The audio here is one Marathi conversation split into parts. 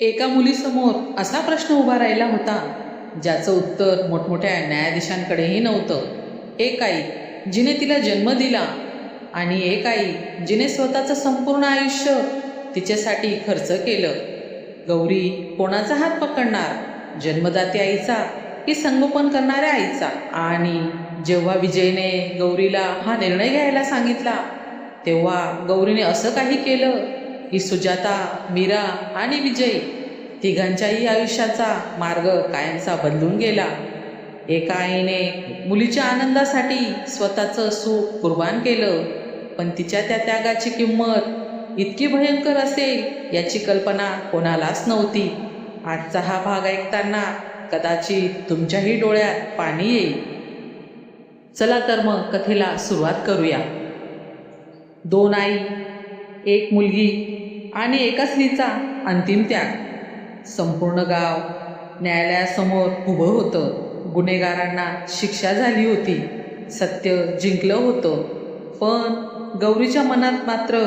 एका मुलीसमोर असा प्रश्न उभा राहिला होता, ज्याचं उत्तर मोठमोठ्या न्यायाधीशांकडेही नव्हतं. एक आई जिने तिला जन्म दिला आणि एक आई जिने स्वतःचं संपूर्ण आयुष्य तिच्यासाठी खर्च केलं. गौरी कोणाचा हात पकडणार, जन्मदाती आईचा की संगोपन करणाऱ्या आईचा? आणि जेव्हा विजयने गौरीला हा निर्णय घ्यायला सांगितला, तेव्हा गौरीने असं काही केलं की सुजाता, मीरा आणि विजय तिघांच्याही आयुष्याचा मार्ग कायमचा बदलून गेला. एका आईने मुलीच्या आनंदासाठी स्वतःचं सुख कुर्बान केलं, पण तिच्या त्या त्यागाची किंमत इतकी भयंकर असेल याची कल्पना कोणालाच नव्हती. आजचा हा भाग ऐकताना कदाचित तुमच्याही डोळ्यात पाणी येईल. चला तर मग कथेला सुरुवात करूया. दोन आई, एक मुलगी आणि एका स्त्रीचा अंतिम त्याग. संपूर्ण गाव न्यायालयासमोर उभं होतं. गुन्हेगारांना शिक्षा झाली होती, सत्य जिंकलं होतं. पण गौरीच्या मनात मात्र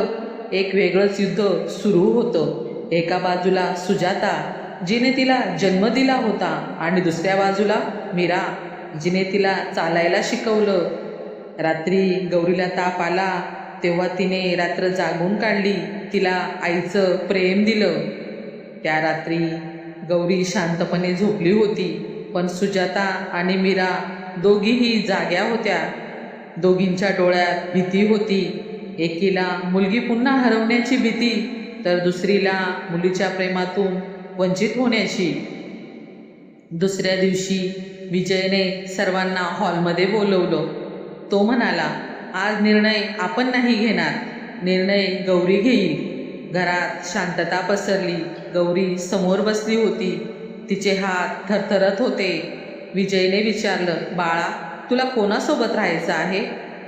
एक वेगळंच युद्ध सुरू होतं. एका बाजूला सुजाता, जिने तिला जन्म दिला होता, आणि दुसऱ्या बाजूला मीरा, जिने तिला चालायला शिकवलं. रात्री गौरीला ताप आला तेव्हा तिने रात्र जागून काढली, तिला आईचं प्रेम दिलं. त्या रात्री गौरी शांतपणे झोपली होती, पण सुजाता आणि मीरा दोघीही जाग्या होत्या. दोघींच्या डोळ्यात भीती होती. एकीला मुलगी पुन्हा हरवण्याची भीती, तर दुसरीला मुलीच्या प्रेमातून वंचित होण्याची. दुसऱ्या दिवशी विजयने सर्वांना हॉलमध्ये बोलवलं. तो म्हणाला, आज निर्णय आपण नाही घेणार, निर्णय गौरी घेईल. घरात शांतता पसरली. गौरी समोर बसली होती, तिचे हात थरथरत होते. विजयने विचारलं, बाळा, तुला कोणासोबत राहायचं आहे?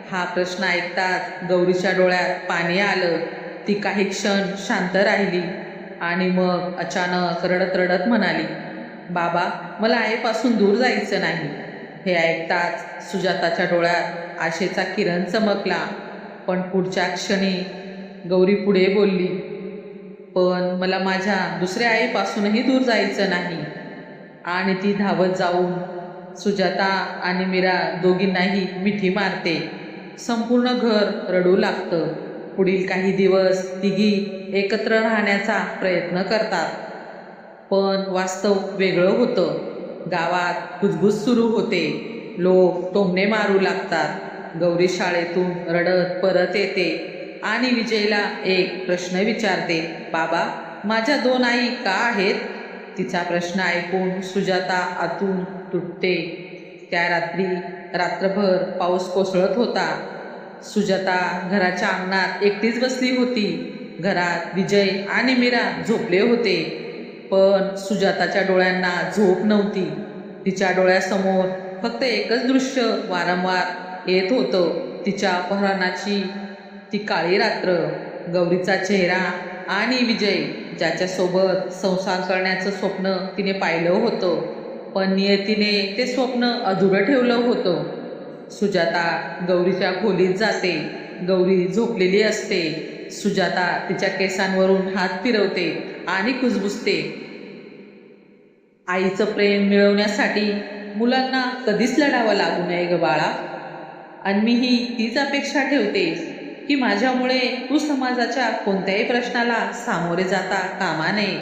हा प्रश्न ऐकताच गौरीच्या डोळ्यात पाणी आलं. ती काही क्षण शांत राहिली आणि मग अचानक रडत रडत म्हणाली, बाबा, मला आईपासून दूर जायचं नाही. हे ऐकताच सुजाताच्या डोळ्यात आशेचा किरण चमकला. पण पुढच्या क्षणी गौरी पुढे बोलली, पण मला माझ्या दुसऱ्या आईपासूनही दूर जायचं नाही. आणि ती धावत जाऊन सुजाता आणि मीरा दोघींनाही मिठी मारते. संपूर्ण घर रडू लागतं. पुढील काही दिवस तिघी एकत्र राहण्याचा प्रयत्न करतात, पण वास्तव वेगळं होतं. गावात कुजबुज सुरू होते. लोक टोमणे मारू लागतात. गौरी शाळेतून रडत परत येते आणि विजयला एक प्रश्न विचारते, बाबा, माझ्या दोन आई का आहेत? तिचा प्रश्न ऐकून सुजाता आतून तुटते. त्या रात्री रात्रभर पाऊस कोसळत होता. सुजाता घराच्या अंगणात एकटीच बसली होती. घरात विजय आणि मीरा झोपले होते, पण सुजाताच्या डोळ्यांना झोप नव्हती. तिच्या डोळ्यासमोर फक्त एकच दृश्य वारंवार येत होतं, तिच्या अपहरणाची ती काळी रात्र, गौरीचा चेहरा आणि विजय, ज्याच्यासोबत संसार करण्याचं स्वप्न तिने पाहिलं होतं, पण नियतीने ते स्वप्न अधुरं ठेवलं होतं. सुजाता गौरीच्या खोलीत जाते. गौरी झोपलेली असते. सुजाता तिच्या केसांवरून हात फिरवते आणि कुजबुजते. आईचं प्रेम मिळवण्यासाठी मुलांना कधीच लढावं लागू नये ग बाळा. आणि मीही तीच अपेक्षा ठेवते की माझ्यामुळे तू समाजाच्या कोणत्याही प्रश्नाला सामोरे जाता कामा नये.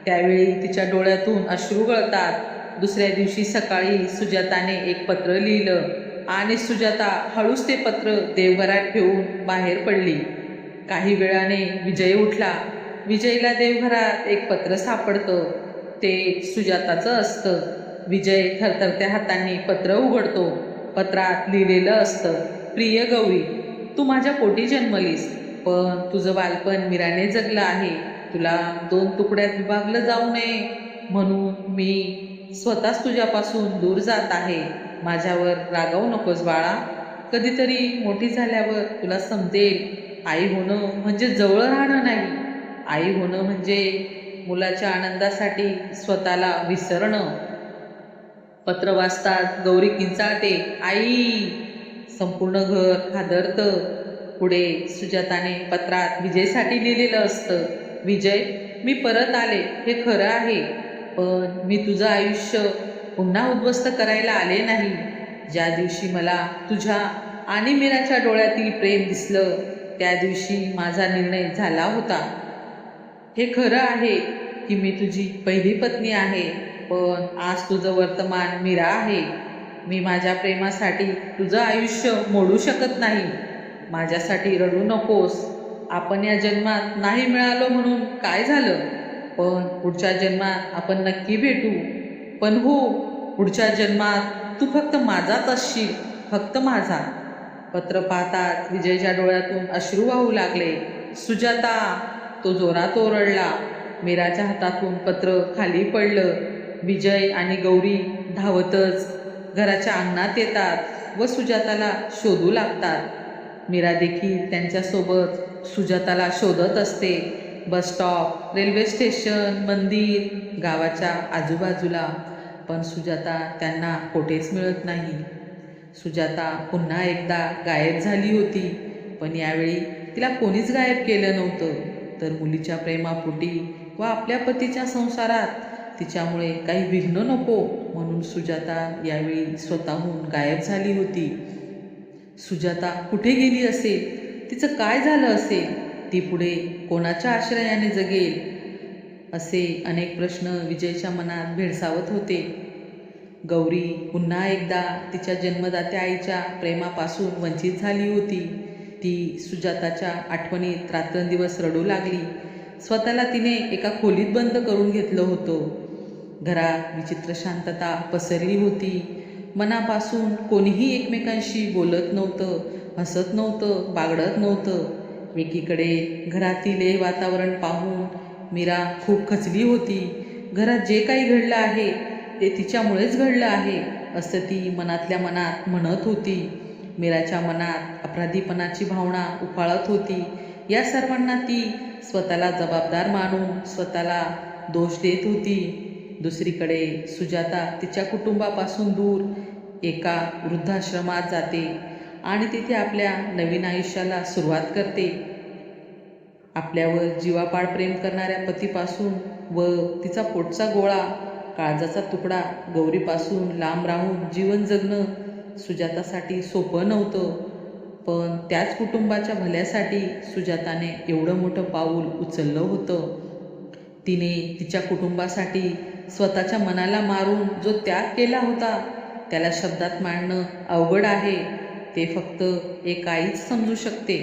त्यावेळी तिच्या डोळ्यातून अश्रू गळतात. दुसऱ्या दिवशी सकाळी सुजाताने एक पत्र लिहिलं आणि सुजाता हळूच ते पत्र देवघरात ठेवून बाहेर पडली. काही वेळाने विजय उठला. विजयला देवघरात एक पत्र सापडतं. ते सुजाताचं असतं. विजय थरथरत्या हातांनी पत्र उघडतो. पत्रात लिहिलेलं असतं, प्रिय गौरी, तू माझ्या पोटी जन्मलीस, पण तुझं बालपण मीराने जगलं आहे. तुला 2 तुकड्यात विभागलं जाऊ नये म्हणून मी स्वतःच तुझ्यापासून दूर जात आहे. माझ्यावर रागावू नकोस बाळा. कधीतरी मोठी झाल्यावर तुला समजेल, आई होणं म्हणजे जवळ राहणं नाही. आई होणं म्हणजे मुलाच्या आनंदासाठी स्वतःला विसरणं. पत्र वाचताच गौरी किंचाळते, आई. संपूर्ण घर हादरतं. पुढे सुजाताने पत्रात विजयसाठी लिहिलेलं असतं, विजय, मी परत आले हे खरं आहे, पण मी तुझं आयुष्य पुन्हा उद्ध्वस्त करायला आले नाही. ज्या दिवशी मला तुझ्या आणि मीराच्या डोळ्यातील प्रेम दिसलं त्या दिवशी माझा निर्णय झाला होता. हे खरं आहे की मी तुझी पहिली पत्नी आहे, पण आज तुझं वर्तमान मीरा आहे. मी माझ्या प्रेमासाठी तुझं आयुष्य मोडू शकत नाही. माझ्यासाठी रडू नकोस. आपण या जन्मात नाही मिळालो म्हणून काय झालं, पण पुढच्या जन्मात आपण नक्की भेटू. पण हो, पुढच्या जन्मात तू फक्त माझाच असशील, फक्त माझा. पत्र पाहताच विजयच्या डोळ्यातून अश्रू वाहू लागले. सुजाता, तो जोरात ओरडला. मीराच्या हातातून पत्र खाली पडलं. विजय आणि गौरी धावतच घराच्या अंगणात येतात व सुजाताला शोधू लागतात. मीरा देखील त्यांच्यासोबत सुजाताला शोधत असते. बस स्टॉप, रेल्वे स्टेशन, मंदिर, गावाच्या आजूबाजूला, पण सुजाता त्यांना कोठेच मिळत नाही. सुजाता पुन्हा एकदा गायब झाली होती, पण यावेळी तिला कोणीच गायब केलं नव्हतं. तर मुलीच्या प्रेमापोटी व आपल्या पतीच्या संसारात तिच्यामुळे काही विघ्न नको म्हणून सुजाता यावेळी स्वतःहून गायब झाली होती. सुजाता कुठे गेली असेल? तिचं काय झालं असेल? ती पुढे कोणाच्या आश्रयाने जगेल? असे अनेक प्रश्न विजयच्या मनात भेडसावत होते. गौरी पुन्हा एकदा तिच्या जन्मदात्या आईच्या प्रेमापासून वंचित झाली होती. ती सुजाताच्या आठवणीत रात्रंदिवस रडू लागली. स्वतःला तिने एका खोलीत बंद करून घेतलं होतं. घरात विचित्र शांतता पसरली होती. मनापासून कोणीही एकमेकांशी बोलत नव्हतं, हसत नव्हतं, बागडत नव्हतं. एकीकडे घरातील हे वातावरण पाहून मीरा खूप खचली होती. घरात जे काही घडलं आहे ते तिच्यामुळेच घडलं आहे असं ती मनातल्या मनात म्हणत होती. मीराच्या मनात अपराधीपणाची भावना उफाळत होती. या सर्वांना ती स्वतःला जबाबदार मानून स्वतःला दोष देत होती. दुसरीकडे सुजाता तिच्या कुटुंबापासून दूर एका वृद्धाश्रमात जाते आणि तिथे आपल्या नवीन आयुष्याला सुरुवात करते. आपल्यावर जीवापाड प्रेम करणाऱ्या पतीपासून व तिचा पोटचा गोळा, काळजाचा तुकडा गौरीपासून लांब राहून जीवन जगणं सुजातासाठी सोपं नव्हतं. पण त्याच कुटुंबाच्या भल्यासाठी सुजाताने एवढं मोठं पाऊल उचललं होतं. तिने तिच्या कुटुंबासाठी स्वतःच्या मनाला मारून जो त्याग केला होता त्याला शब्दात मांडणं अवघड आहे. ते फक्त एक आईच समजू शकते.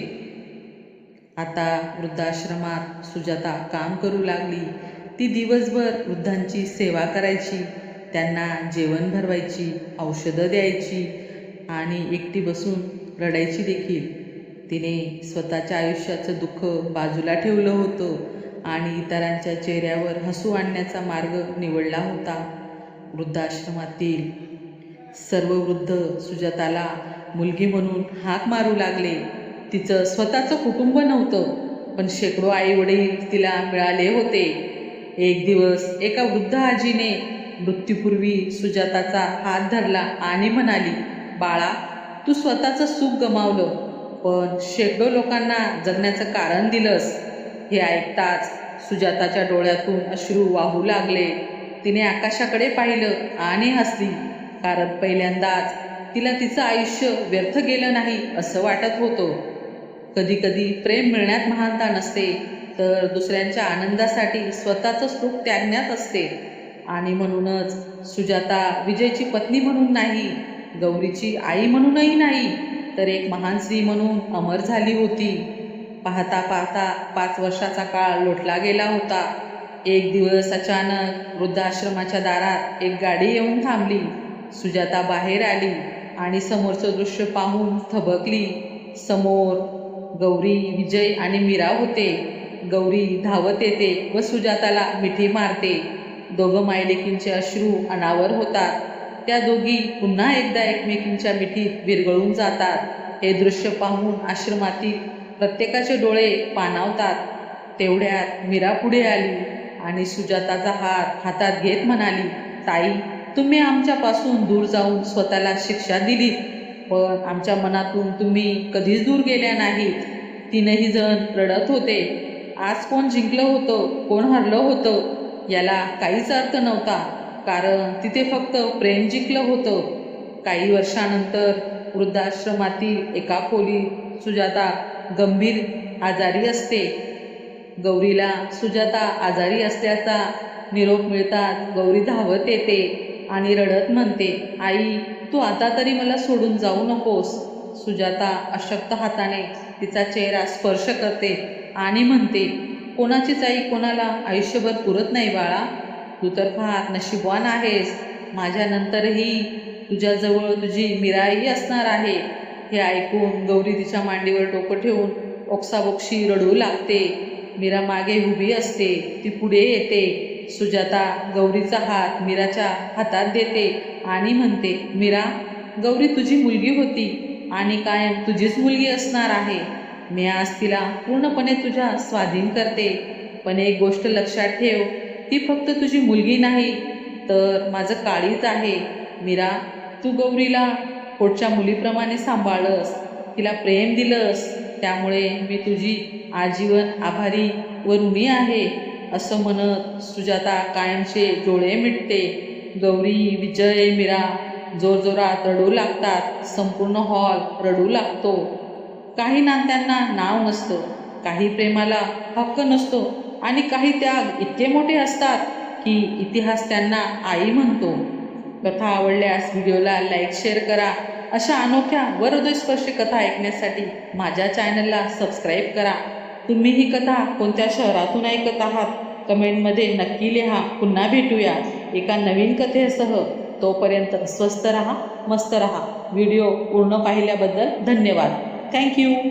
आता वृद्धाश्रमात सुजाता काम करू लागली. ती दिवसभर वृद्धांची सेवा करायची, त्यांना जेवण भरवायची, औषधं द्यायची आणि एकटी बसून रडायची देखील. तिने स्वतःच्या आयुष्याचं दुःख बाजूला ठेवलं होतं आणि इतरांच्या चेहऱ्यावर हसू आणण्याचा मार्ग निवडला होता. वृद्धाश्रमातील सर्व वृद्ध सुजाताला मुलगी म्हणून हाक मारू लागले. तिचं स्वतःचं कुटुंब नव्हतं, पण शेकडो आईवडील तिला मिळाले होते. एक दिवस एका वृद्ध आजीने मृत्यूपूर्वी सुजाताचा हात धरला आणि म्हणाली, बाळा, तू स्वतःचं सुख गमावलं, पण शेकडो लोकांना जगण्याचं कारण दिलंस. हे ऐकताच सुजाताच्या डोळ्यातून अश्रू वाहू लागले. तिने आकाशाकडे पाहिलं आणि हसली, कारण पहिल्यांदाच तिला तिचं आयुष्य व्यर्थ गेलं नाही असं वाटत होतं. कधी कधी प्रेम मिळण्यात महानता नसते, तर दुसऱ्यांच्या आनंदासाठी स्वतःचं सुख त्यागण्यात असते. आणि म्हणूनच सुजाता विजयची पत्नी म्हणून नाही, गौरीची आई म्हणूनही नाही, तर एक महान स्त्री म्हणून अमर झाली होती. पाहता पाहता 5 वर्षाचा काळ लोटला गेला होता. एक दिवस अचानक वृद्धाश्रमाच्या दारात एक गाडी येऊन थांबली. सुजाता बाहेर आली आणि समोरचं दृश्य पाहून थबकली. समोर गौरी, विजय आणि मीरा होते. गौरी धावत येते व सुजाताला मिठी मारते. दोघं मायलेकींचे अश्रू अनावर होतात. त्या दोघी पुन्हा एकदा एकमेकींच्या मिठीत विरघळून जातात. हे दृश्य पाहून आश्रमातील प्रत्येकाचे डोळे पाणावतात. तेवढ्यात मीरा पुढे आली आणि सुजाताचा हात हातात घेत म्हणाली, ताई, तुम्ही आमच्यापासून दूर जाऊन स्वतःला शिक्षा दिलीत, पण आमच्या मनातून तुम्ही कधीच दूर गेल्या नाहीत. तीनही जण रडत होते. आज कोण जिंकलं होतं कोण हरलं होतं याला काहीच अर्थ नव्हता, कारण तिथे फक्त प्रेम जिंकलं होतं. काही वर्षानंतर वृद्धाश्रमातील एका खोलीत सुजाता गंभीर आजारी असते. गौरीला सुजाता आजारी असल्याचा निरोप मिळताच गौरी धावत येते आणि रडत म्हणते, आई, तू आता तरी मला सोडून जाऊ नकोस. सुजाता अशक्त हाताने तिचा चेहरा स्पर्श करते आणि म्हणते, कोणाचीच आई कोणाला आयुष्यभर पुरत नाही बाळा. तू तर फार नशीबवान आहेस. माझ्यानंतरही तुझ्याजवळ तुझी मीराही असणार आहे. हे ऐकून गौरी तिच्या मांडीवर डोकं ठेवून ओक्साबोक्शी रडू लागते. मीरा मागे उभी असते. ती पुढे येते. सुजाता गौरीचा हात मीराच्या हातात देते आणि म्हणते, मीरा, गौरी तुझी मुलगी होती आणि कायम तुझीच मुलगी असणार आहे. मी आज तिला पूर्णपणे तुझ्या स्वाधीन करते. पण एक गोष्ट लक्षात ठेव, ती फक्त तुझी मुलगी नाही तर माझं काळीज आहे. मीरा, तू गौरीला पोटच्या मुलीप्रमाणे सांभाळलंस, तिला प्रेम दिलंस, त्यामुळे मी तुझी आजीवन आभारी व ऋणी आहे. असं म्हणत सुजाता कायमचे डोळे मिटते. गौरी, विजय, मीरा जोरजोरात रडू लागतात. संपूर्ण हॉल रडू लागतो. काही नात्यांना नाव नसतं, काही प्रेमाला हक्क नसतो आणि काही त्याग इतके मोठे असतात की इतिहास त्यांना आई म्हणतो. कथा आवडल्यास व्हिडिओला लाईक शेअर करा. अशा अनोख्या व हृदयस्पर्शी कथा ऐकण्यासाठी माझ्या चॅनलला सबस्क्राईब करा. तुम्ही ही कथा कोणत्या शहरातून ऐकत आहात कमेंटमध्ये नक्की लिहा. पुन्हा भेटूया एका नवीन कथेसह. तोपर्यंत स्वस्त रहा, मस्त रहा. व्हिडिओ पूर्ण पाहिल्याबद्दल धन्यवाद. थँक्यू.